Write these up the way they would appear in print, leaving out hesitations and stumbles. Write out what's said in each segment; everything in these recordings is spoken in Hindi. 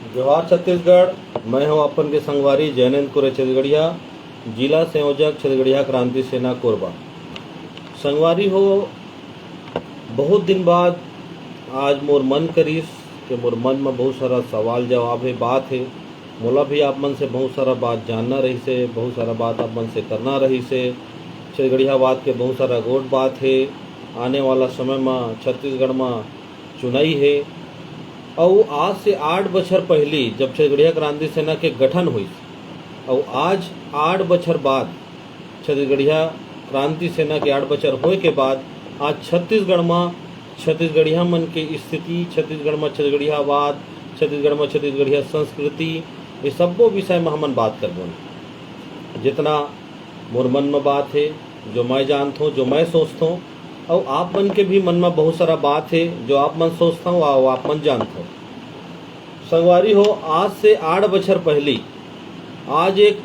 जोहार छत्तीसगढ़। मैं हूं अपन के संगवारी जैनेन्द्र कुरे छत्तीसगढ़िया, जिला संयोजक छत्तीसगढ़िया क्रांति सेना कोरबा। संगवारी हो, बहुत दिन बाद आज मोर मन करीस कि मोर मन में बहुत सारा सवाल जवाब है, बात है। मोला भी आप मन से बहुत सारा बात जानना रही से, बहुत सारा बात आप मन से करना रही से। छत्तीसगढ़िया बात के बहुत सारा गोट बात है। आने वाला समय में छत्तीसगढ़ में चुनाई है और आज से 8 बछर पहले जब छत्तीसगढ़िया क्रांति सेना के गठन हुई और आज 8 बछर बाद छत्तीसगढ़िया क्रांति सेना के 8 बछर होए के बाद आज छत्तीसगढ़ में छत्तीसगढ़िया मन के स्थिति, छत्तीसगढ़ में छत्तीसगढ़ियावाद, छत्तीसगढ़ में छत्तीसगढ़िया संस्कृति, ये सब्बो विषय में हमन बात करबो। जितना मोर मन में बात है, जो मैं जानता हूँ, जो मैं सोचता हूँ, और आप मन के भी मन में बहुत सारा बात है जो आप मन सोचता हूँ और आप मन जानता हूँ। संगवारी हो, आज से 8 बछर पहले आज एक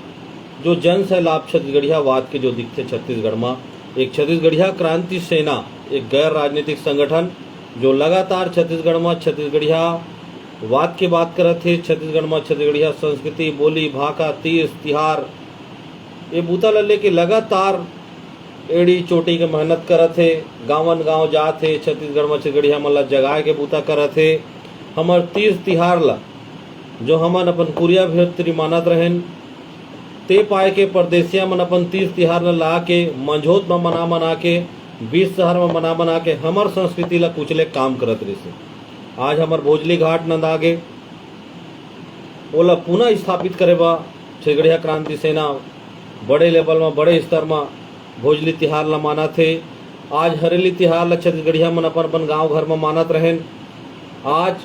जो जन सैलाब छत्तीसगढ़ियावाद के जो दिखते छत्तीसगढ़ में, एक छत्तीसगढ़िया क्रांति सेना, एक गैर राजनीतिक संगठन जो लगातार छत्तीसगढ़ में छत्तीसगढ़िया वाद की बात करत थे। छत्तीसगढ़ में छत्तीसगढ़िया संस्कृति, बोली, भाषा, तीज तिहार, ये बूता ल लेके लगातार एड़ी चोटी के मेहनत करत थे। गाँवन गाँव जात थे, छत्तीसगढ़ में छत्तीसगढ़िया मन ला जगाए के बूता करत थे। हमर तीज तिहार ला जो हमन अपन कुरिया भित्री मानत रहें, ते पाए के परदेसिया मन अपन तीज तिहार ला ला के मंझोत में मना के, बीच शहर में मना के हमर संस्कृति ला कुचले काम करत रही। आज हमर भोजली घाट नंदागे ओला पुनः स्थापित करे बा छत्तीसगढ़िया क्रांति सेना बड़े लेवल में, बड़े स्तर में भोजली तिहार ला माना थे। आज हरेली तिहार ला छत्तीसगढ़िया मन अपन अपन गाँव घर में मानत रहें। आज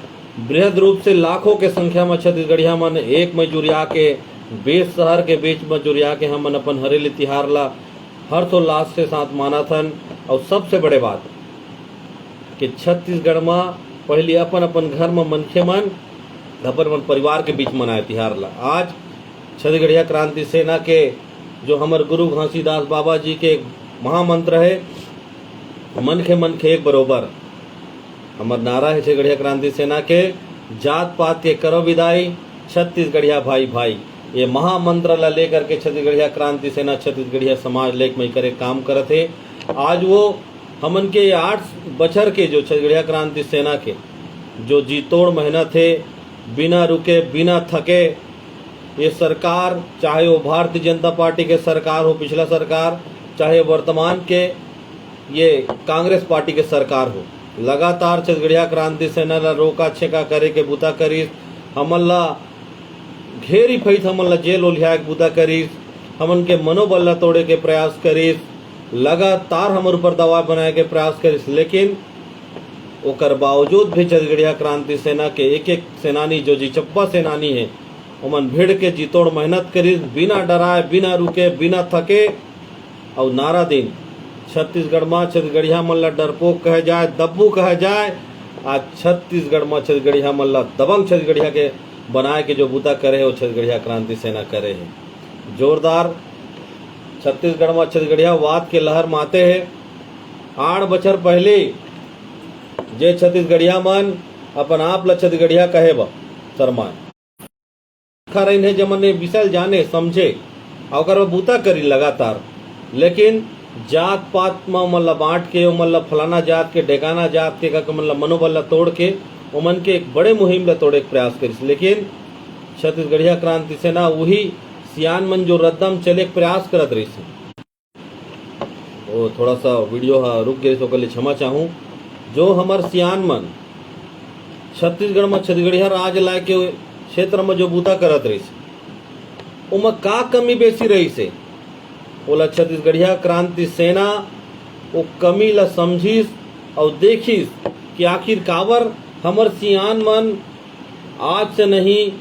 बृहद रूप से लाखों के संख्या में छत्तीसगढ़िया मन एक में जुरिया के, बीच शहर के बीच में जुरिया के हमन अपन हरेली तिहार ला हर्षोल्लास के साथ मानथन। और सबसे बड़े बात कि छत्तीसगढ़ में पहले अपन अपन घर में मनखे मन अपन परिवार के बीच मनाए तिहार ला। आज छत्तीसगढ़िया क्रांति सेना के जो हमारे गुरु घासीदास बाबा जी के महामंत्र है, मनखे एक बरोबर, हमार नारा है छत्तीसगढ़िया क्रांति सेना के, जात पात के करो विदाई, छत्तीसगढ़िया भाई भाई। ये महामंत्र ला लेकर के छत्तीसगढ़िया क्रांति सेना छत्तीसगढ़िया समाज लेक में करे काम करत है। आज वो हमन के 8 बछर के जो छत्तीसगढ़िया क्रांति सेना के जो जी तोड़ मेहनत है, बिना रुके बिना थके, ये सरकार, चाहे वो भारतीय जनता पार्टी के सरकार हो, पिछला सरकार, चाहे वर्तमान के ये कांग्रेस पार्टी के सरकार हो, लगातार छत्तीसगढ़िया क्रांति सेना ला रोका छेका करे के बूता करीस। हमन ला घेरी फैत, हमन ला जेल ओलिया के बूता करीस, हमन के मनोबल ला तोड़े के प्रयास करीस, लगातार हमर ऊपर दबाव बनाए के प्रयास करीस। लेकिन ओकर बावजूद भी छत्तीसगढ़िया क्रांति सेना के एक एक सेनानी जो जी चप्पा सेनानी है, ओमन भिड़ के जीतोड़ मेहनत करीस, बिना डराए, बिना रुके, बिना थके। और नारा दिन छत्तीसगढ़ में छत्तीसगढ़िया मन ला डरपोक कहे जाए, दब्बू कहे जाए, आज छत्तीसगढ़ में छत्तीसगढ़िया मन ला दबंग छत्तीसगढ़िया के बनाए के जो बूता करे है वो छत्तीसगढ़िया क्रांति सेना करे है। जोरदार छत्तीसगढ़ में छत्तीसगढ़िया वाद के लहर माते है। 8 बछर पहले जे छत्तीसगढ़िया मन अपन आप ला छत्तीसगढ़िया कहे बा शर्मा रही है, जमन ने विषय जाने समझे और बूता करी लगातार। लेकिन जात पात में मन ला बांट के, मन ला फलाना जात के, ढेकाना जात के मन ला मनोबल ला तोड़ के ओमन के एक बड़े मुहिम ला तोड़े के प्रयास करिस। लेकिन छत्तीसगढ़िया क्रांति सेना वही सियान मन जो रद्दम चले के प्रयास करत रही। वो थोड़ा सा वीडियो रुक गए तो कल क्षमा चाहूँ। जो हमार सियान मन छत्तीसगढ़ में छत्तीसगढ़िया राज लाए के क्षेत्र में जो बूता करत रही, उमा का कमी बेसी रही से, ओला छत्तीसगढ़िया क्रांति सेना वो कमी ला समझिस और देखिस कि आखिर काबर हमर सियान मन आज से नहीं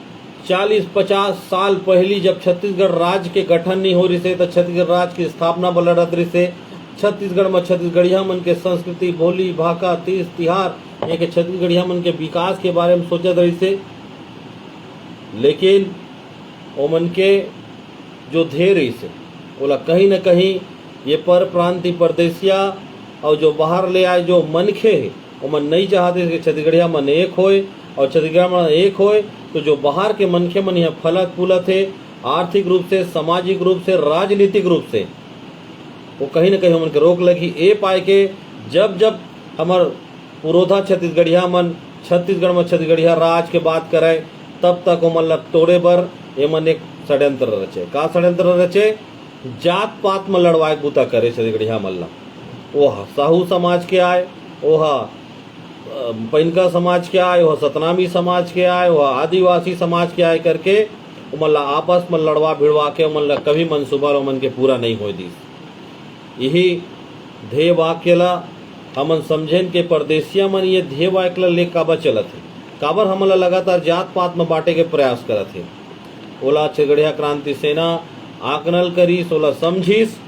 40-50 साल पहली जब छत्तीसगढ़ राज्य के गठन नहीं हो रही से, तो छत्तीसगढ़ राज्य की स्थापना बलड़त रही से, छत्तीसगढ़ में छत्तीसगढ़िया मन के संस्कृति, बोली, भाषा, तीज तिहार, ये के छत्तीसगढ़िया मन के विकास के बारे में सोचत रही से। लेकिन ओमन के जो ध्येय रही से बोला कहीं न कहीं ये पर प्रांतीय परदेसिया और जो बाहर ले आए जो मनखे है, ओमन नहीं चाहते कि छत्तीसगढ़िया मन एक होए और छत्तीसगढ़ में एक होए तो जो बाहर के मनखे मन यहाँ फलत फूलत है, आर्थिक रूप से, सामाजिक रूप से, राजनीतिक रूप से, वो कहीं न कहीं हमन के रोक लगी। ए पाए के जब जब हमार पुरोधा छत्तीसगढ़िया मन छत्तीसगढ़ में छत्तीसगढ़िया राज के बात करे, तब तक ओमन ला तोड़े बर एमन एक षड्यंत्र रचे। का षड्यंत्र रचे? जात पात में लड़वाए बूता करे छत्तीसगढ़िया मन ला। ओहा साहू समाज के आए, ओहा पैनका समाज के आए, वह सतनामी समाज के आए, वह आदिवासी समाज के आए करके ओमन ला आपस में लड़वा भिड़वा के ओमन ला कभी मनसूबा ओमन के पूरा नहीं हो दी। यही ध्येय वाक्य ला हमन समझेन के परदेसिया मन ये ध्येय वाक्य ला ले काबर चलत है, काबर हमन ला लगातार जात पात में बांटे के प्रयास करत है। ओला छत्तीसगढ़िया क्रांति सेना आकलन करीस, ओला समझीस,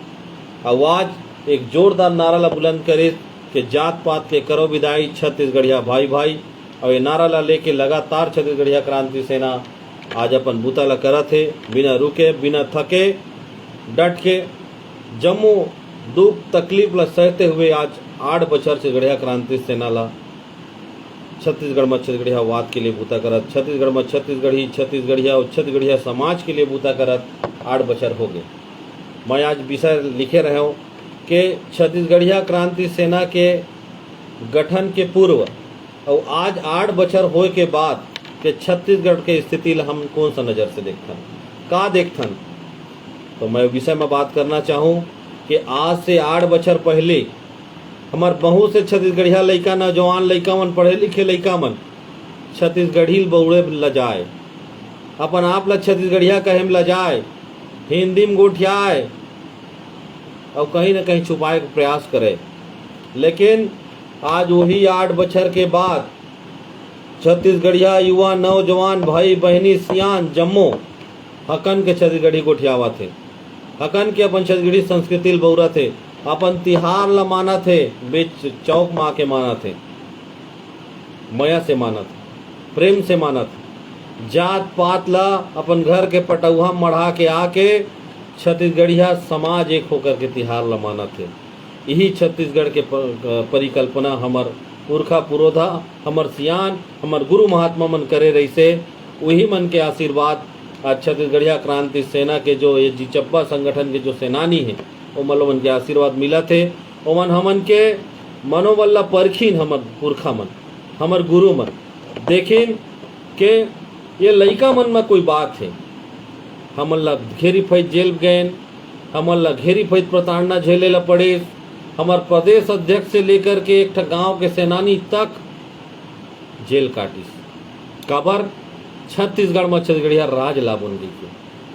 आवाज एक जोरदार नारा ला बुलंद करीस कि जात पात के करो विदाई छत्तीसगढ़िया भाई भाई। और ये नारा ला लेके लगातार छत्तीसगढ़िया क्रांति सेना आज अपन बूता ला करत है, बिना रुके, बिना थके, डट के, जम्मू दुख तकलीफ ला सहते हुए आज 8 बछर छत्तीसगढ़िया क्रांति सेना ला छत्तीसगढ़ में छत्तीसगढ़िया वाद के लिए बूता करत, छत्तीसगढ़ में छत्तीसगढ़िया और छत्तीसगढ़िया समाज के लिए बूता करत 8 बछर हो गए। मैं आज विषय लिखे रहे हूँ कि छत्तीसगढ़िया क्रांति सेना के गठन के पूर्व और आज 8 बछर होए के बाद के छत्तीसगढ़ के स्थिति ला हम कौन सा नज़र से देखथन, का देखथन। तो मैं विषय में बात करना चाहूँ कि आज से 8 बछर पहले हमार बहुत से छत्तीसगढ़िया लइका, नौजवान लइका मन, पढ़े लिखे लइका मन छत्तीसगढ़ी बउड़े लजाए, अपन आप ला छत्तीसगढ़िया कहे में लजाए, हिंदी में गोठियाए और कहीं न कहीं छुपाए का प्रयास करे। लेकिन आज वही 8 बछर के बाद छत्तीसगढ़िया युवा, नौजवान, भाई बहनी, सियान जम्मो हकन के छत्तीसगढ़ी गोठियावा थे, हकन के अपन छत्तीसगढ़ी संस्कृति ल बउरा थे, अपन तिहार ला माना थे, बीच चौक माँ के माना थे, मया से माना थे, प्रेम से माना थे, जात पात ला अपन घर के पटौहा मढ़ा के आके छत्तीसगढ़िया समाज एक होकर के तिहार ला माना थे। यही छत्तीसगढ़ के परिकल्पना हमर पुरखा पुरोधा, हमर सियान, हमर गुरु महात्मा मन करे रही से, वही मन के आशीर्वाद आज छत्तीसगढ़िया क्रांति सेना के जो ये जिचब्बा संगठन के जो सेनानी हैं ओमन मन के आशीर्वाद मिला थे। ओमन हमन के मनोबल ला परखीन, हमर पुरखा मन, हमर गुरु मन देखिन के ये लइका मन में कोई बात है। हमन ला घेरी फैत जेल गए, हमन ला घेरी फैत प्रताड़ना झेले ला पड़े, हमार प्रदेश अध्यक्ष से लेकर के एक गांव के सेनानी तक जेल काटिस। काबर? छत्तीसगढ़ में छत्तीसगढ़िया राज ला बन गई के,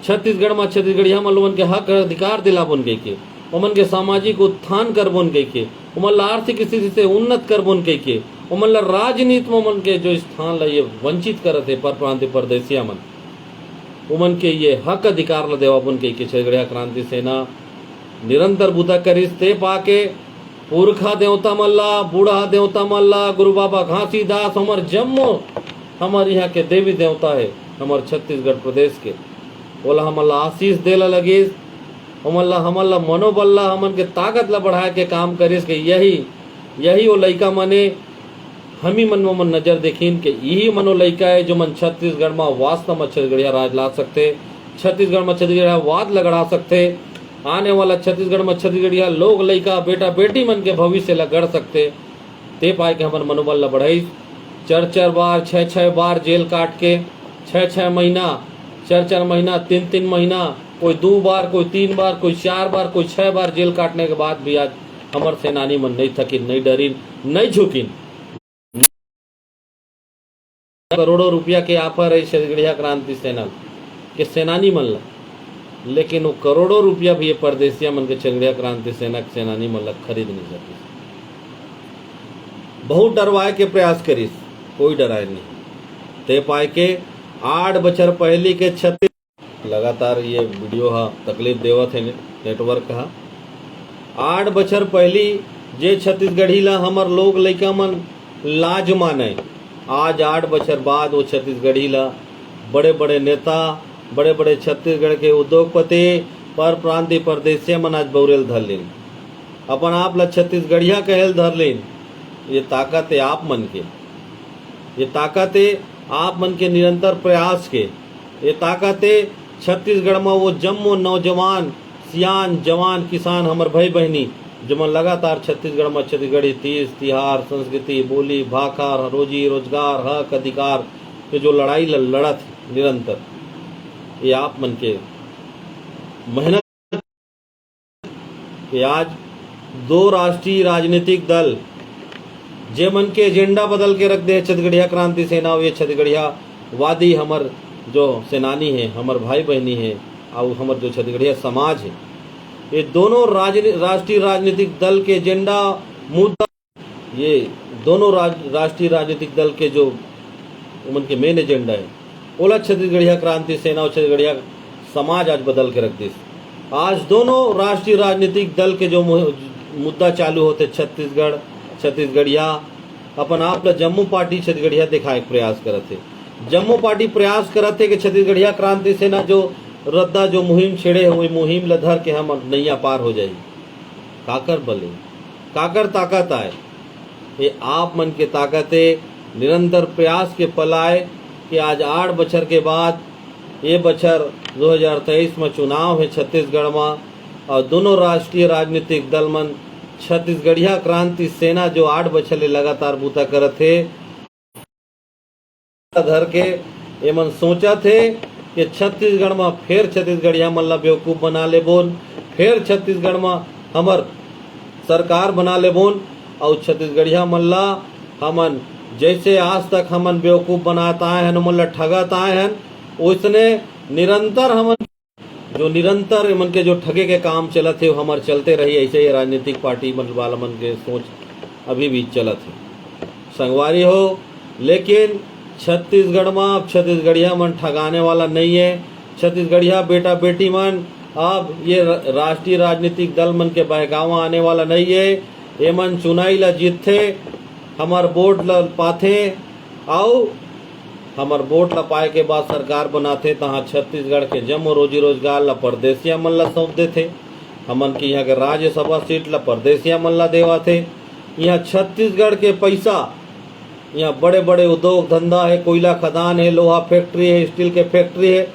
छत्तीसगढ़ में छत्तीसगढ़िया मन लोगन के हक अधिकार दिला बन गई के, ओमन के सामाजिक उत्थान कर बन गई के, ओमन ला आर्थिक स्थिति से उन्नत कर बन गई के, ओमन ला राजनीति में ओमन के जो स्थान ला ये वंचित करत है पर प्रांतीय परदेसिया मन, ओमन के ये हक अधिकार ला देवा बन गई के छत्तीसगढ़िया क्रांति सेना निरंतर बूता करिस। ते पाके पुरखा देवता मल्ला, बूढ़ा देवता मल्ला, गुरु बाबा घासीदास, हमर जम्मो हमार यहाँ के देवी देवता है हमार छत्तीसगढ़ प्रदेश के, बोला हमन ला आशीष देला लगिस, हमन ला मनोबल ला, हमन के ताकत ला बढ़ाए के काम करिस के यही वो लइका मने हमी मन में नजर देखीन के यही मनो लइका है जो मन छत्तीसगढ़ में वास्तव में छत्तीसगढ़िया राज ला सकते, छत्तीसगढ़ में छत्तीसगढ़िया वाद लगड़ा सकते, आने वाला छत्तीसगढ़ में छत्तीसगढ़िया लोग लइका बेटा बेटी मन के भविष्य ला गढ़ सकते। ते पाए के हमन मनोबल ला बढ़ाई। 4 बार 6 बार जेल काट के 6 महीना, 4 महीना, 3 महीना, कोई 2 बार, कोई 3 बार, कोई 4 बार, कोई 6 बार जेल काटने के बाद भी आज हमार सेनानी मन नहीं थकिन, नहीं डरिन, नहीं झुकिन। करोड़ों रुपया के ऑफर है छत्तीसगढ़िया क्रांति सेना के सेनानी मन ला, लेकिन वो करोड़ों रुपया भी ये परदेसिया मन के छत्तीसगढ़िया क्रांति सेना के सेनानी मन ला खरीद नहीं सकी। बहुत डरवाए के प्रयास करिस, कोई डराए नहीं। ते पाए के 8 बछर पहले के छत्तीस लगातार ये वीडियो हा तकलीफ देवत है नेटवर्क हा। 8 बछर पहली जे छत्तीसगढ़ी ला हमर लोग लइका मन लाज माने, आज 8 बछर बाद वो छत्तीसगढ़ी ला बड़े बड़े नेता, बड़े बड़े छत्तीसगढ़ के उद्योगपति, पर प्रांतीय परदेसिया मन आज बौरेल धर लेन, अपन आप ला छत्तीसगढ़िया कहेल धर लेन। ये ताकत है आप मन के, ये ताकत है आप मन के निरंतर प्रयास के ये ताकते छत्तीसगढ़ में वो जम्मो नौजवान सियान जवान किसान हमर भाई बहनी जो मन लगातार छत्तीसगढ़ में छत्तीसगढ़ी तीज तिहार संस्कृति बोली भाखा रोजी रोजगार हक अधिकार के जो लड़ाई लड़त निरंतर ये आप मन के मेहनत कि आज दो राष्ट्रीय राजनीतिक दल जे मन के एजेंडा बदल के रख दे छत्तीसगढ़िया क्रांति सेना और ये छत्तीसगढ़िया वादी हमर जो सेनानी है हमर भाई बहनी है और हमर जो छत्तीसगढ़िया समाज है ये दोनों राष्ट्रीय राजनीतिक दल के एजेंडा मुद्दा ये दोनों राष्ट्रीय राजनीतिक दल के जो उनके मेन एजेंडा है ओला छत्तीसगढ़िया क्रांति सेना और छत्तीसगढ़िया समाज आज बदल के रख दी। आज दोनों राष्ट्रीय राजनीतिक दल के जो मुद्दा चालू होते छत्तीसगढ़िया अपन आप जम्मू पार्टी छत्तीसगढ़िया दिखाए प्रयास करते जम्मू पार्टी प्रयास करते कि छत्तीसगढ़िया क्रांति सेना जो रद्दा जो मुहिम छेड़े हुए मुहिम लधर के हम नैया पार हो जाए काकर बले काकर ताकत आए ये आप मन के ताकते निरंतर प्रयास के पलाए कि आज 8 बछर के बाद ये बछर 2023 में चुनाव है छत्तीसगढ़ में और दोनों राष्ट्रीय राजनीतिक दल मन छत्तीसगढ़िया क्रांति सेना जो 8 बछर ले लगातार बूता करत थे धर के ये मन सोचा थे कि छत्तीसगढ़ में फिर छत्तीसगढ़िया मन ला बेवकूफ बना ले बोन फिर छत्तीसगढ़ में हमर सरकार बना ले बोन और छत्तीसगढ़िया मन ला हमन जैसे आज तक हमन बेवकूफ बनाता आए हैं मन ला ठगत आए हैं उसने निरंतर हमन जो निरंतर मन के जो ठगे के काम चलत है हमार चलते रही ऐसे ही राजनीतिक पार्टी मन वाला मन के सोच अभी भी चलत है संगवारी हो। लेकिन छत्तीसगढ़ में अब छत्तीसगढ़िया मन ठगाने वाला नहीं है। छत्तीसगढ़िया बेटा बेटी मन अब ये राष्ट्रीय राजनीतिक दल मन के बहकावा आने वाला नहीं है। ये मन चुनाई ला जीतते हमार वोट ला पाथे आओ हमार वोट ला पाए के बाद सरकार बनाते तहाँ छत्तीसगढ़ के जम्मो रोजी रोजगार ला परदेसिया मन ला सौंप देते हमन की यहाँ के राज्यसभा सीट ला परदेसिया मन ला देवा थे। यहाँ छत्तीसगढ़ के पैसा यहाँ बड़े बड़े उद्योग धंधा है कोयला खदान है लोहा फैक्ट्री है स्टील के फैक्ट्री है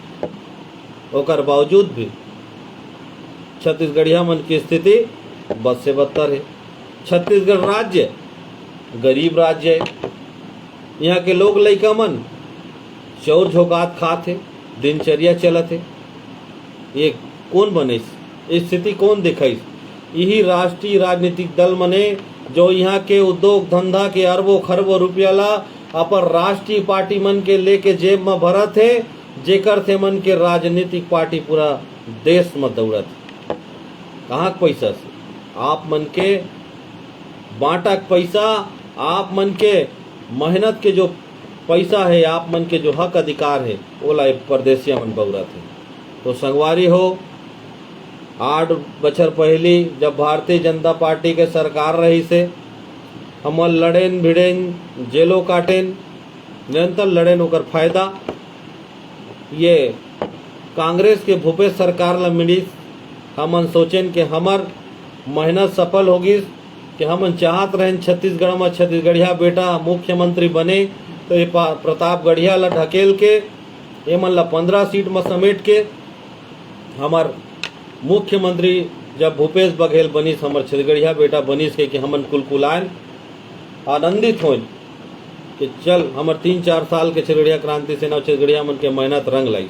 ओकर बावजूद भी छत्तीसगढ़िया मन की स्थिति बद से बदतर है। छत्तीसगढ़ राज्य गरीब राज्य है। यहाँ के लोग लइका मन चौर झोकात खाते दिनचर्या चलत है। ये कौन बने स्थिति कौन दिखाई यही राष्ट्रीय राजनीतिक दल मने जो यहाँ के उद्योग धंधा के अरबों खरबों रुपया ला अपन राष्ट्रीय पार्टी मन के लेके जेब में भरत है जेकर थे मन के राजनीतिक पार्टी पूरा देश में दौड़त कहाँ पैसा से आप मन के बांटक पैसा आप मन के मेहनत के जो पैसा है आप मन के जो हक अधिकार है ओला परदेसिया मन बउरत है। तो संगवारी हो 8 बछर पहली जब भारतीय जनता पार्टी के सरकार रही से हमन लड़ेन भिड़ेन जेलो काटेन निरंतर लड़ेन ओकर फायदा ये कांग्रेस के भूपेश सरकार ला मिली हमन सोचेन कि हमर मेहनत सफल होगी कि हमन चाहत रहें छत्तीसगढ़ में छत्तीसगढ़िया बेटा मुख्यमंत्री बने तो ये प्रतापगढ़िया ला ढकेल के ये मन ला 15 सीट में समेट के हमार मुख्यमंत्री जब भूपेश बघेल बनीस हमर छत्तीसगढ़िया बेटा बनीस के कि हमन कुलकुलायन आनंदित हो कि चल हमर 3-4 साल के छत्तीसगढ़िया क्रांति सेना छत्तीसगढ़िया मन के मेहनत रंग लाई।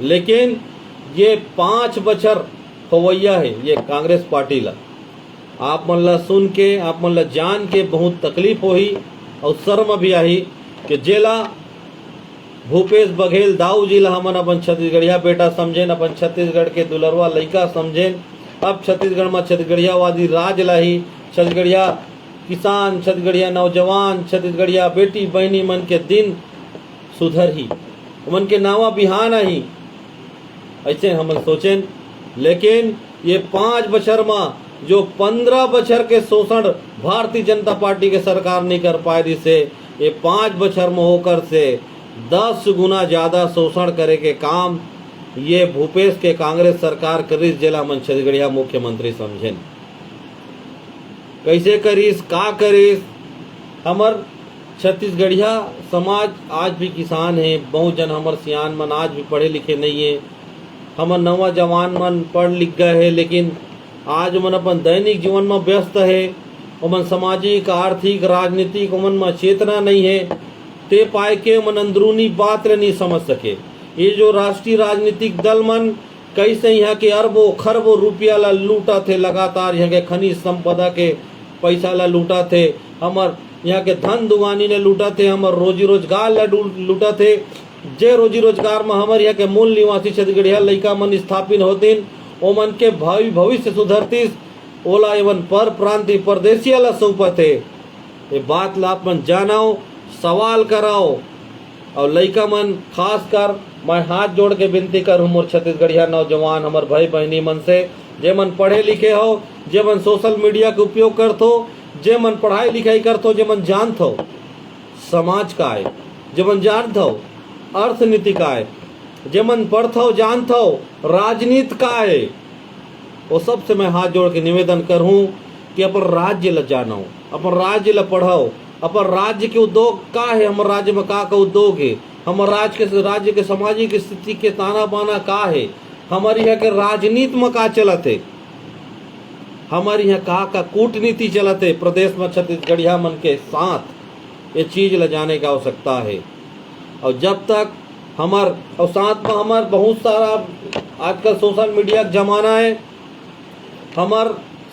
लेकिन ये 5 बछर खवैया है ये कांग्रेस पार्टी ला आप मन ला सुन के आप मन ला जान के बहुत तकलीफ होही और शर्म भी आई कि जेला भूपेश बघेल दाऊ जी ला हमन अपन छत्तीसगढ़िया बेटा समझेन अपन छत्तीसगढ़ के दुलरवा लइका समझेन। अब छत्तीसगढ़ में छत्तीसगढ़ियावादी राज लाही छत्तीसगढ़िया किसान छत्तीसगढ़िया नौजवान छत्तीसगढ़िया बेटी बहनी मन के दिन सुधर ही मन के नावा बिहान आई ऐसे हम सोचें। लेकिन ये 5 बछर में जो 15 बछर के शोषण भारतीय जनता पार्टी के सरकार नहीं कर पाई से ये 5 बछर में होकर से 10 गुना ज्यादा शोषण करे के काम ये भूपेश के कांग्रेस सरकार करीस जिला मन छत्तीसगढ़िया मुख्यमंत्री समझेन कैसे करीस का करीस हमर छत्तीसगढ़िया समाज आज भी किसान है, बहुत जन हमर सियान मन आज भी पढ़े लिखे नहीं है। हमर नवा जवान मन पढ़ लिख गए है, लेकिन आज मन अपन दैनिक जीवन में व्यस्त है। ओमन सामाजिक आर्थिक राजनीतिक ओमन में चेतना नहीं है, ते पाए के मन अंदरूनी बात ले नहीं समझ सके। ये जो राष्ट्रीय राजनीतिक दल मन कैसे यहाँ के अरबों खरबों रुपया ला लूटा थे, लगातार यहाँ के खनिज संपदा के पैसा ला लूटा थे, हमर यहाँ के धन दुगानी ने लूटा थे, हमर रोजी रोजगार ला लूटा थे। जे रोजी रोजगार में हमारे यहाँ के मूल निवासी छत्तीसगढ़िया लड़का मन स्थापित होतीन, ओमन के भावी भविष्य सुधरतीस, ओला एवं पर प्रांतीय परदेशिया ला सौंपते। ये बात ला आप मन जानाओ, सवाल कराओ। और लड़का मन खास कर मैं हाथ जोड़ के विनती करूँ मोर छत्तीसगढ़िया नौजवान हमर भाई बहनी मन से, जे मन पढ़े लिखे हो, जे मन सोशल मीडिया के उपयोग करथो, जे मन पढ़ाई लिखाई करथो, जे मन जानत हो समाज का है, जे मन जानत हो अर्थनीति का है, जे मन पढ़थो जानत हो राजनीति का है, वो सबसे मैं हाथ जोड़ के निवेदन करूँ कि अपन राज्य ला जानो, अपन राज्य ला पढ़ाओ, अपन राज्य के उद्योग का है, हमारे राज्य में का उद्योग है, हमारे राज्य के सामाजिक स्थिति के ताना बाना का है, हमारे यहाँ के राजनीति में का चलते, हमारे यहाँ का कूटनीति चलते प्रदेश में छत्तीसगढ़िया मन के साथ, ये चीज ले जाने का आवश्यकता है। और जब तक और साथ में हमार बहुत सारा आजकल सोशल मीडिया का जमाना है, हमार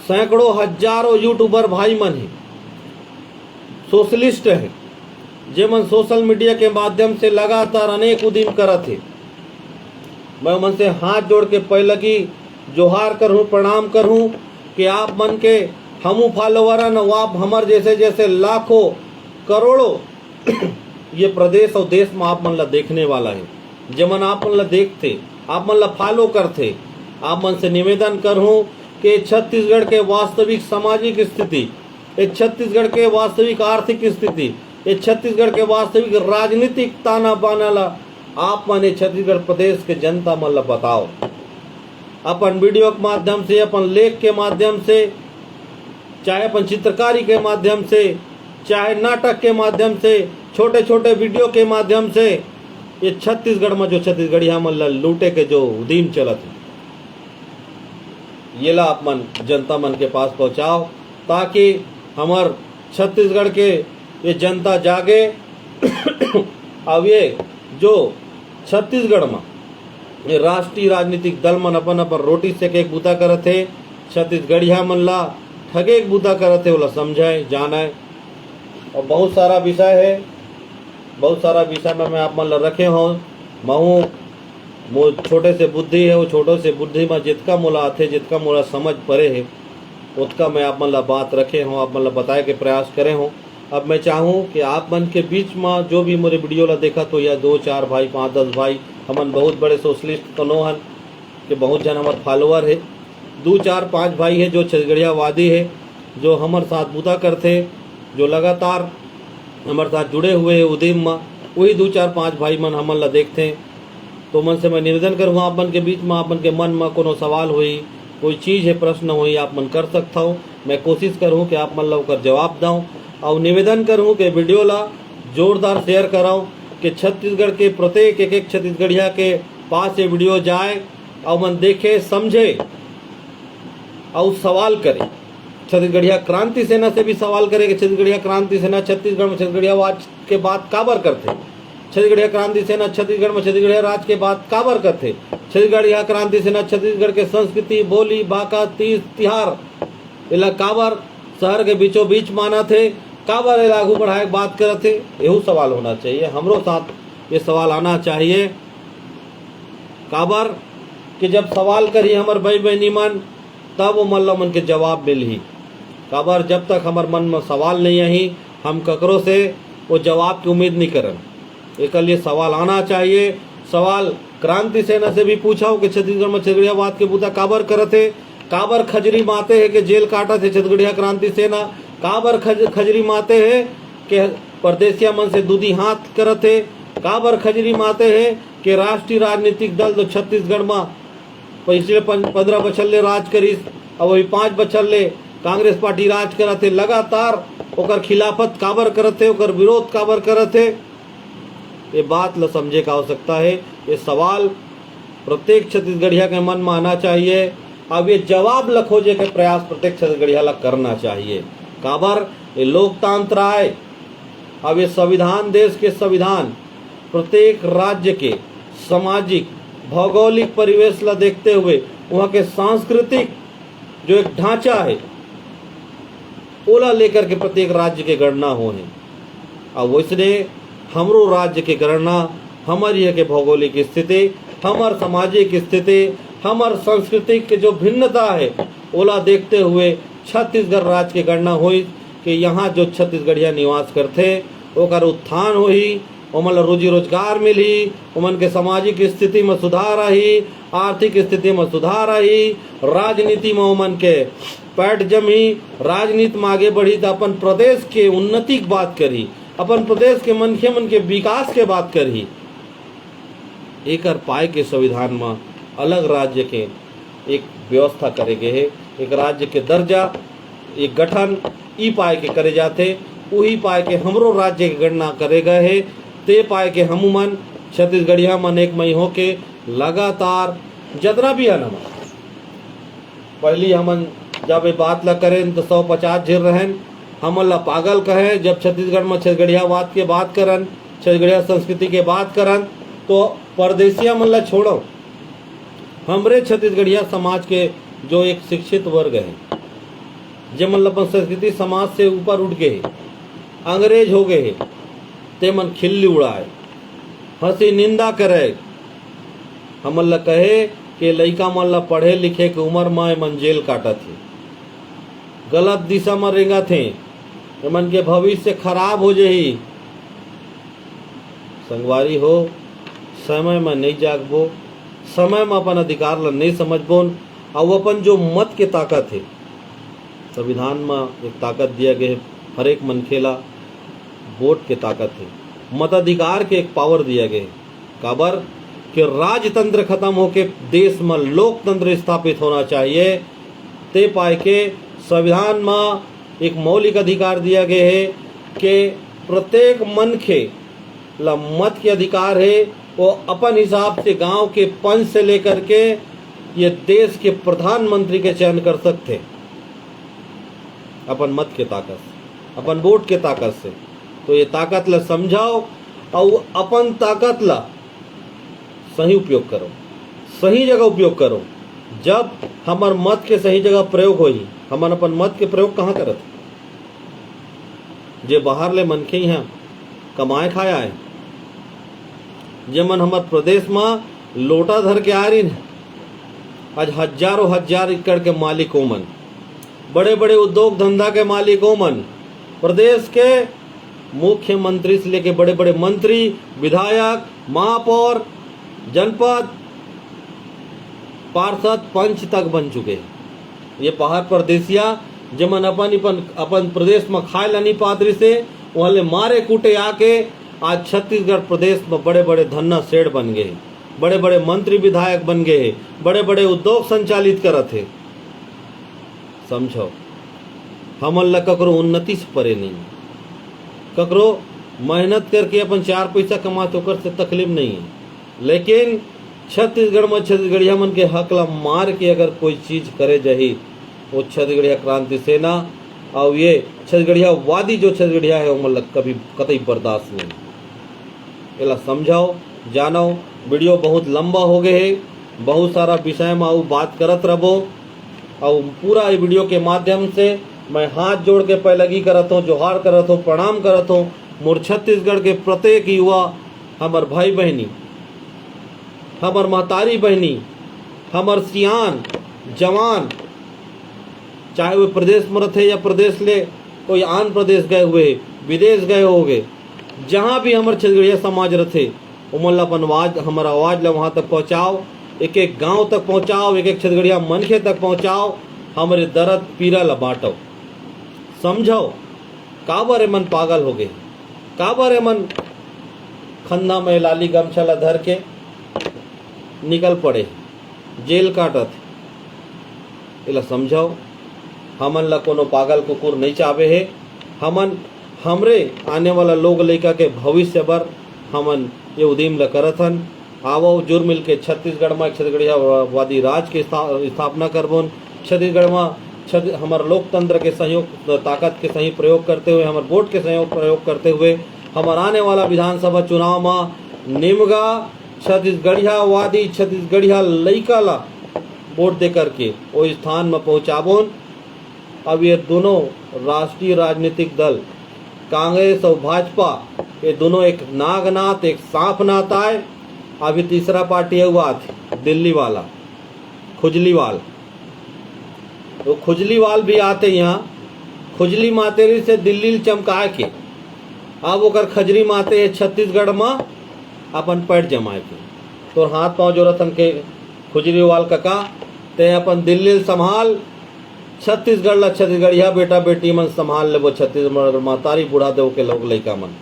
सैकड़ों हजारों यूट्यूबर भाई मन है, सोशलिस्ट है, जे मन सोशल मीडिया के माध्यम से लगातार अनेक उद्यम करत है। मैं मन से हाथ जोड़ के पहले की जोहार करूँ, प्रणाम करूँ कि आप मन के हमू फॉलोवरन, आप हमार जैसे जैसे लाखों करोड़ों ये प्रदेश और देश में आप मन ला देखने वाला है, जे मन आप मन ला देखते, आप मन ला फॉलो करते। आप मन से निवेदन करूँ कि छत्तीसगढ़ के वास्तविक सामाजिक स्थिति, ये छत्तीसगढ़ के वास्तविक आर्थिक स्थिति, ये छत्तीसगढ़ के वास्तविक राजनीतिक ताना बाना ला आप मन छत्तीसगढ़ प्रदेश के जनता मन ला बताओ। अपन वीडियो के माध्यम से, अपन लेख के माध्यम से, चाहे अपन चित्रकारी के माध्यम से, चाहे नाटक के माध्यम से, छोटे छोटे वीडियो के माध्यम से, ये छत्तीसगढ़ में जो छत्तीसगढ़िया मन ला लूटे के जो उद्यम चलत है, ये ला आप मन जनता मन के पास पहुंचाओ, ताकि हमार छत्तीसगढ़ के ये जनता जागे। अब ये जो छत्तीसगढ़ में ये राष्ट्रीय राजनीतिक दल मन अपन अपन रोटी से के बूता करत है, छत्तीसगढ़िया मन ला ठगे के बूता करत है, ओला समझाए जाने। और बहुत सारा विषय है, बहुत सारा विषय में मैं आप मन ला रखे हो। महू वो छोटे से बुद्धि है, वो छोटे से बुद्धि में जितका मोला आथे, जितका मोला समझ पड़े है, उतका मैं आप मन ला बात रखे हूँ, आप मन ला बताए के प्रयास करे हूँ। अब मैं चाहूँ कि आप मन के बीच में जो भी मेरे वीडियो ला देखा तो या 2-4 भाई 5-10 भाई, हमन बहुत बड़े सोशलिस्ट तो नो हन कि बहुत जन हमारे फॉलोअर है, 2-4-5 भाई है जो छत्तीसगढ़ियावादी है, जो हमारे साथ बूता करते, जो लगातार हमारे साथ जुड़े हुए हैं उद्यम में, वही 2-4-5 भाई मन हमन ला देखते हैं। तो मन से मैं निवेदन करूँगा आप मन के बीच में, आप मन के मन में कोनो सवाल हुई, कोई चीज़ है, प्रश्न हुई, आप मन कर सकता हो। मैं कोशिश करूँ कि आप मन ला ओकर जवाब दूँ, और निवेदन करूँ कि वीडियो ला जोरदार शेयर कराओ कि छत्तीसगढ़ के प्रत्येक एक छत्तीसगढ़िया के पास ये वीडियो जाए और मन देखे, समझे और सवाल करे। छत्तीसगढ़िया क्रांति सेना से भी सवाल करे कि छत्तीसगढ़िया क्रांति सेना छत्तीसगढ़ में छत्तीसगढ़ियावाद के बात काबर करते, छत्तीसगढ़िया क्रांति सेना छत्तीसगढ़ में छत्तीसगढ़िया राज के बात काबर करते, छत्तीसगढ़िया क्रांति सेना छत्तीसगढ़ के संस्कृति, बोली, बाका, तीज तिहार इला काबर शहर के बीचों बीच माना थे, काबर इला आगू बढ़ाए बात करते। यही सवाल होना चाहिए, हमरो साथ ये सवाल आना चाहिए। काबर कि जब सवाल करी हमार भाई बहनी मन, तब वो मल्ला मन के जवाब मिली। काबर जब तक हमार मन में सवाल नहीं आई, हम ककरों से वो जवाब की उम्मीद नहीं करन। एक लिए सवाल आना चाहिए। सवाल क्रांति सेना से भी पूछा हो कि छत्तीसगढ़ में छत्तीसगढ़ियावाद के बूता काबर करते, काबर खजरी माते है कि जेल काटा थे छत्तीसगढ़िया क्रांति सेना, काबर खजरी माते है कि परदेसिया मन से दूधी हाथ करते, काबर खजरी माते है कि राष्ट्रीय राजनीतिक दल जो छत्तीसगढ़ में पिछले 15 बछर ले राज करीस, और वही 5 बछर ले कांग्रेस पार्टी राज करते। लगातार ओकर खिलाफत काबर करत थे, ओकर विरोध काबर करत थे, ये बात ल समझे का आवश्यकता है। ये सवाल प्रत्येक छत्तीसगढ़िया के मन में आना चाहिए। अब ये जवाब ल खोजे के प्रयास प्रत्येक छत्तीसगढ़िया ला करना चाहिए। काबर ये लोकतंत्र आए। अब ये संविधान, देश के संविधान प्रत्येक राज्य के सामाजिक भौगोलिक परिवेश ला देखते हुए वहाँ के सांस्कृतिक जो एक ढांचा है ओला लेकर के प्रत्येक राज्य के गणना हो है। अब वैसने हमरो राज्य के गणना हमारी यहाँ के भौगोलिक स्थिति, हमार सामाजिक स्थिति, हमार सांस्कृतिक के जो भिन्नता है ओला देखते हुए छत्तीसगढ़ राज्य के गणना हुई कि यहाँ जो छत्तीसगढ़िया निवास करते ओकर उत्थान होही, ओमन रोजी रोजगार मिली, ओमन के सामाजिक स्थिति में सुधार आई, आर्थिक स्थिति में सुधार आई, राजनीति में ओमन के पैठ जमी, राजनीति में आगे बढ़ी तो अपन प्रदेश के उन्नति की बात करी, अपन प्रदेश के मनखे मन के विकास के बात करी। एकर पाए के संविधान में अलग राज्य के एक व्यवस्था करे गए है, एक राज्य के दर्जा, एक गठन ई पाए के करे जाते, वही पाए के हमरो राज्य की गणना करे गए है। ते पाए के हमन छत्तीसगढ़िया मन एक मई हो के लगातार जतना भी है नमन पहली हमन जब ये बात ला करें तो 150 झिर रहें, हमन ला पागल कहे। जब छत्तीसगढ़ में छत्तीसगढ़ियावाद के बात करन, छत्तीसगढ़िया संस्कृति के बात करन तो परदेसिया मन ला छोड़ो। हमरे छत्तीसगढ़िया समाज के जो एक शिक्षित वर्ग है, जे मन अपन संस्कृति समाज से ऊपर उठ गए, अंग्रेज हो गए, ते मन खिल्ली उड़ाए, हंसी निंदा करे, हमन ला कहे कि लइका मन ला पढ़े लिखे के उम्र में मन जेल काटत थे, गलत दिशा में रेंगा थे, मन के भविष्य खराब हो जाही। संगवारी हो, समय में नहीं जागबो, समय में अपन अधिकार ला नहीं समझबो, और अपन जो मत के ताकत है, संविधान में एक ताकत दिया गया है हर एक मनखे ला, वोट के ताकत है, मताधिकार के एक पावर दिया गया है। काबर कि राजतंत्र खत्म होके देश में लोकतंत्र स्थापित होना चाहिए। ते पाए के संविधान में एक मौलिक अधिकार दिया गया है कि प्रत्येक मनखे ला मत के अधिकार है, वो अपन हिसाब से गांव के पंच से लेकर के ये देश के प्रधानमंत्री के चयन कर सकते अपन मत के ताकत से, अपन वोट के ताकत से। तो ये ताकत ला समझाओ और अपन ताकत ला सही उपयोग करो, सही जगह उपयोग करो। जब हमार मत के सही जगह प्रयोग होई, हमन अपन मत के प्रयोग कहाँ करत? जे बाहर ले मनखे यहाँ कमाए खाए आए, जे मन हमार प्रदेश में लोटा धर के आ रही, आज हजारों हजार एकड़ के मालिक हो मन, बड़े बड़े उद्योग धंधा के मालिक हो मन, प्रदेश के मुख्यमंत्री से लेके बड़े बड़े मंत्री, विधायक, महापौर, जनपद पार्षद, पंच तक बन चुके हैं। ये बाहर परदेसिया जमन अपन प्रदेश में खाए ला नहीं पात्री से वहाँ ले मारे कूटे आके आज छत्तीसगढ़ प्रदेश में बड़े बड़े धन्ना सेठ बन गए, बड़े बड़े मंत्री विधायक बन गए, बड़े बड़े उद्योग संचालित करत है। समझो, हमन ला ककरो उन्नति से परे नहीं, ककरो मेहनत करके अपन 4 पैसा कमाते ओकर से तकलीफ नहीं है, लेकिन छत्तीसगढ़ में छत्तीसगढ़िया मन के हक ला मार के अगर कोई चीज करे जाही वो छत्तीसगढ़िया क्रांति सेना और ये छत्तीसगढ़िया वादी जो छत्तीसगढ़िया है वो कभी कतई बर्दाश्त नहीं। एला समझाओ, जानो। वीडियो बहुत लंबा हो गए है, बहुत सारा विषय में आऊ बात करत रहो, और पूरा ये वीडियो के माध्यम से मैं हाथ जोड़ के पैलगी करत हूँ, जोहार करत हूँ, प्रणाम करत हूँ मोर छत्तीसगढ़ के प्रत्येक युवा, हमार भाई बहनी, हमार महतारी बहनी, हमार सियान जवान, चाहे वे प्रदेश में रहे या प्रदेश ले कोई आन प्रदेश गए हुए, विदेश गए होगे, जहाँ भी हमारे छत्तीसगढ़िया समाज रहे उमन अपन आवाज, हमारा आवाज ला वहाँ तक पहुँचाओ, एक एक गांव तक पहुँचाओ, एक एक छत्तीसगढ़िया मनखे तक पहुँचाओ, हमारे दर्द पीड़ा ला बाँटो। समझो, काबर मन पागल हो गए, काबर मन खन्ना में लाली गमछा ला धर के निकल पड़े, जेल काटत। इला समझाओ, हमन ला कोनो पागल कुकुर नहीं चाहे है, हमन हमरे आने वाला लोग लड़का के भविष्य बर हमन ये उद्यम ल करथन। आवो जुर मिल के छत्तीसगढ़ में छत्तीसगढ़िया वादी राज के स्थापना करबोन। छत्तीसगढ़ में हमारे लोकतंत्र के सहयोग ताकत के सही प्रयोग करते हुए, हमारे वोट के सहयोग प्रयोग करते हुए हमारे आने वाला विधानसभा चुनाव में निमगा छत्तीसगढ़िया वादी छत्तीसगढ़िया लड़का ला वोट दे करके वो स्थान में पहुँचाबोन। अब ये दोनों राष्ट्रीय राजनीतिक दल कांग्रेस और भाजपा ये दोनों एक नागनाथ एक सांप नाथ आए। अभी तीसरा पार्टी है हुआ दिल्ली वाला खुजलीवाल, तो खुजलीवाल भी आते यहाँ खुजली मातेरी से दिल्ली चमका के अब ओकर खजरी माते छत्तीसगढ़ में अपन पैर जमाए के तो हाथ पाँव जोड़तन के खुजलीवाल कका ते अपन दिल्ली संभाल छत्तीसगढ़ ला छत्तीसगढ़िया बेटा बेटी मन संभाल लेबो। छत्तीसगढ़ मातारी बूढ़ा देव के लोग लड़का मन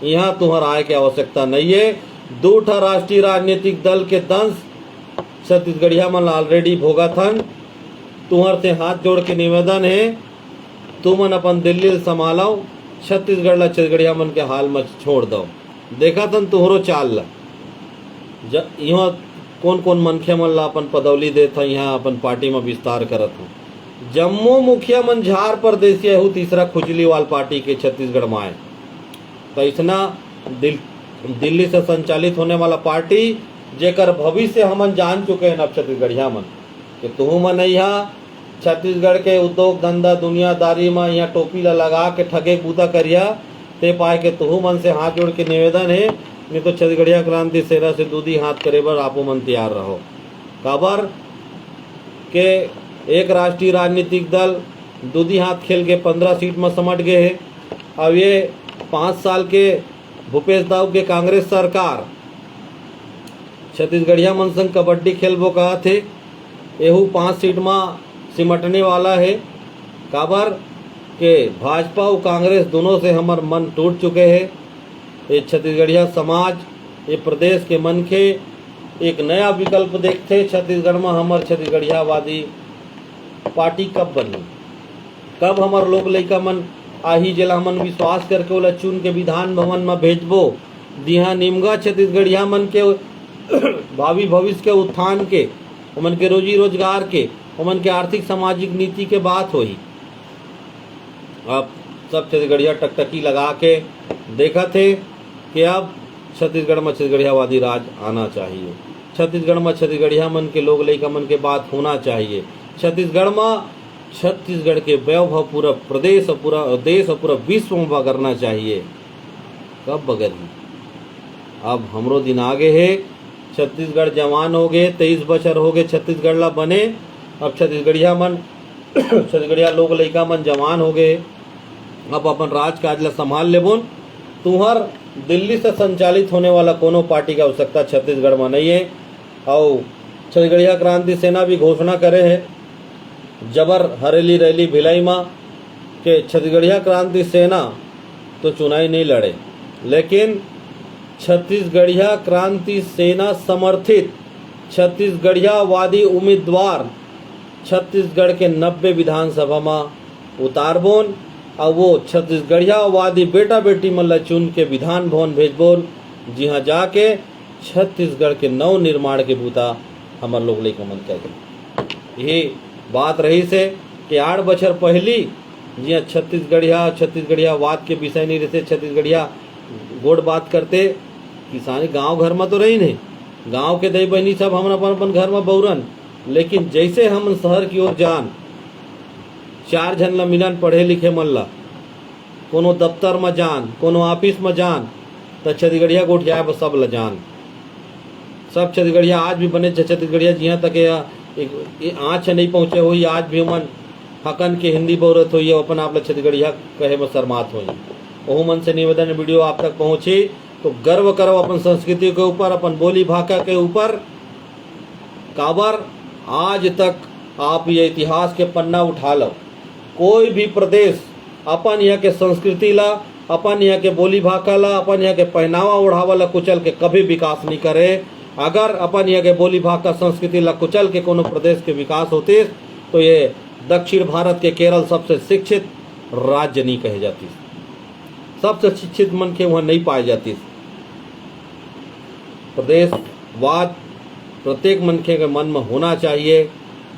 यहाँ तुहर आए के आवश्यकता नहीं है। दूठा राष्ट्रीय राजनीतिक दल के दंश छत्तीसगढ़िया मन ऑलरेडी भोगथन। तुहर से हाथ जोड़ के निवेदन है तुमन अपन दिल्ली संभालो, छत्तीसगढ़ ला छत्तीसगढ़िया मन के हाल में छोड़ दो। देखा तन तुहरो चाल ला यहाँ कौन कौन मनखे मन ला अपन पदौली देता यहाँ अपन पार्टी में विस्तार करत हूँ। जम्मू मुखिया मन झार प्रदेश तीसरा खुजलीवाल पार्टी के छत्तीसगढ़ में आए तो इसना दिल्ली से संचालित होने वाला पार्टी जेकर भविष्य हमन जान चुके हैं। अब छत्तीसगढ़िया मन कि तुहू मन यहाँ छत्तीसगढ़ के उद्योग धंधा दुनियादारी में यहाँ टोपी ला लगा के ठगे कूदा करिया ते पाए के तुहू मन से हाथ जोड़ के निवेदन है। नहीं तो छत्तीसगढ़िया क्रांति सेना से दूधी हाथ करे बर आपो मन तैयार रहो। काबर के एक राष्ट्रीय राजनीतिक दल दूधी हाथ खेल के 15 सीट में समट गए है। अब ये 5 साल के भूपेश दाऊ के कांग्रेस सरकार छत्तीसगढ़िया मन संग कबड्डी खेलबो कहा थे एहू 5 सीट में सिमटने वाला है। काबर के भाजपा और कांग्रेस दोनों से हमार मन टूट चुके हैं। ये छत्तीसगढ़िया समाज ये प्रदेश के मन के एक नया विकल्प देखते छत्तीसगढ़ में हमार छत्तीसगढ़िया वादी पार्टी कब बनी, कब हमार लोग लड़का मन आही जेला हमन विश्वास करके ओला चुन के विधान भवन में भेजबो। दिहा निमगा छत्तीसगढ़िया मन के भावी भविष्य के उत्थान के उमन के रोजी रोजगार के उमन के आर्थिक सामाजिक नीति के बात होई। अब सब छत्तीसगढ़िया टकटकी लगा के देखा थे कि अब छत्तीसगढ़ में छत्तीसगढ़िया वादी राज आना चाहिए। छत्तीसगढ़ में छत्तीसगढ़िया मन के लोग लड़का मन के बात होना चाहिए। छत्तीसगढ़ में छत्तीसगढ़ के वैभव पूरा प्रदेश और पूरा देश और पूरा विश्व में बगरना चाहिए। कब बगर ही अब हमरो दिन आगे है। छत्तीसगढ़ जवान हो गए, 23 बछर हो गए छत्तीसगढ़ ला बने। अब छत्तीसगढ़िया मन छत्तीसगढ़िया लोग लड़का मन जवान हो गए, अब अपन राज काज ला संभाल लेबोन। तुहर दिल्ली से संचालित होने वाला कोनो पार्टी का आवश्यकता छत्तीसगढ़ में नहीं है। और छत्तीसगढ़िया क्रांति सेना भी घोषणा करे है जबर हरेली रैली भिलाई में के छत्तीसगढ़िया क्रांति सेना तो चुनाव नहीं लड़े, लेकिन छत्तीसगढ़िया क्रांति सेना समर्थित छत्तीसगढ़िया वादी उम्मीदवार छत्तीसगढ़ के 90 विधानसभा में उतारबोन और वो छत्तीसगढ़िया वादी बेटा बेटी मन ला चुन के विधान भवन भेजबोन, जहाँ जाके छत्तीसगढ़ के नव निर्माण के बूता हमार लोग लड़का मन कहे। यही बात रही से कि 8 बछर पहली जिया छत्तीसगढ़िया वाद के विषय नहीं रहते, छत्तीसगढ़िया गोड़ बात करते किसानी गांव घर में तो रही नहीं, गांव के दई बहनी सब हम अपन अपन घर में बौरन। लेकिन जैसे हम शहर की ओर जान 4 जन ला मिलन पढ़े लिखे मन ला कोनो दफ्तर में जान कोनो ऑफिस में जान तो छत्तीसगढ़िया गोठिया पर सब ला जान। सब छत्तीसगढ़िया आज भी बने छत्तीसगढ़िया जिहाँ तक आँच नहीं पहुँचे हुई आज भी मन हकन के हिंदी बोरत हुई अपन आप छत्तीसगढ़िया कहे में शर्मात हुई। वह मन से निवेदन वीडियो आप तक पहुँची तो गर्व करो अपन संस्कृति के ऊपर, अपन बोली भाषा के ऊपर। काबर आज तक आप ये इतिहास के पन्ना उठा लो, कोई भी प्रदेश अपन यहाँ के संस्कृति ला, अपन यहाँ के बोली भाषा ला, अपन यहाँ के पहनावा ओढ़ावा ला कुचल के कभी विकास नहीं करे। अगर अपन यहाँ के बोली भाषा संस्कृति ला कुचल के कोनो प्रदेश के विकास होते तो ये दक्षिण भारत के केरल सबसे शिक्षित राज्य नहीं कहे जाती। सबसे शिक्षित मन के वहाँ नहीं पाए जाती। प्रदेशवाद प्रत्येक मन के मन में होना चाहिए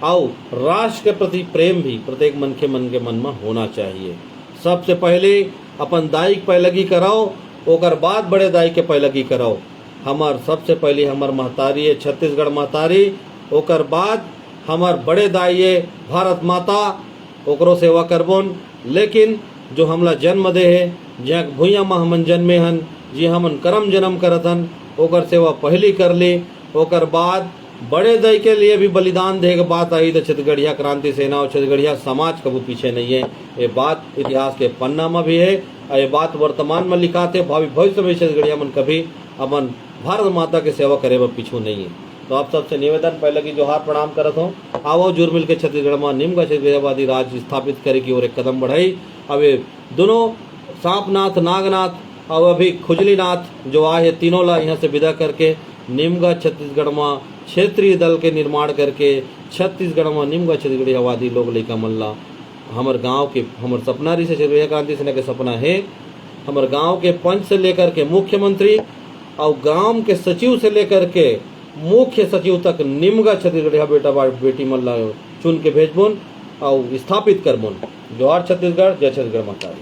और राष्ट्र के प्रति प्रेम भी प्रत्येक मन के मन में होना चाहिए। सबसे पहले अपन दाई के पैलगी कराओ, ओकर बाद बड़े दाई के पैलगी कराओ। हमार सबसे पहले हमार महतारी है छत्तीसगढ़ महतारी, ओकर बाद हमार बड़े दाई है भारत माता, ओकरो सेवा करबोन। लेकिन जो हमला जन्म दे है, जहाँ भूया में हमन जन्मे हन, जी हमन कर्म जन्म करत हन, ओकर सेवा पहली कर ली। ओकर बाद बड़े दाई के लिए भी बलिदान दे के बात आई तो छत्तीसगढ़िया क्रांति सेना और छत्तीसगढ़िया समाज कभी पीछे नहीं है। ये बात इतिहास के पन्ना में भी है और ये बात वर्तमान में लिखाते, भावी भविष्य में छत्तीसगढ़िया मन कभी अपन भारत माता की सेवा करे में पीछू नहीं है। तो आप सबसे निवेदन पहले की जोहार प्रणाम करत हूँ। आओ जुड़ मिल के छत्तीसगढ़ में निम्न छत्तीसगढ़वादी राज्य स्थापित करे की ओर एक कदम बढ़ाई। अब ये दोनों सांपनाथ नागनाथ और अभी खुजलीनाथ जो आए तीनों ला यहाँ से विदा करके निमगा छत्तीसगढ़ में क्षेत्रीय दल के निर्माण करके छत्तीसगढ़ में निमगा छत्तीसगढ़वादी लोग लेकर मल्ला हमार गांव के हमर सपना रही से छत्तीसगढ़ क्रांति सेना के सपना है। हमार गांव के पंच से लेकर के मुख्यमंत्री और गांव के सचिव से लेकर के मुख्य सचिव तक निमगा छत्तीसगढ़िया बेटा बेटी मल्ला चुन के भेजबोन और स्थापित करबोन। जोहार छत्तीसगढ़, जय छत्तीसगढ़ माता।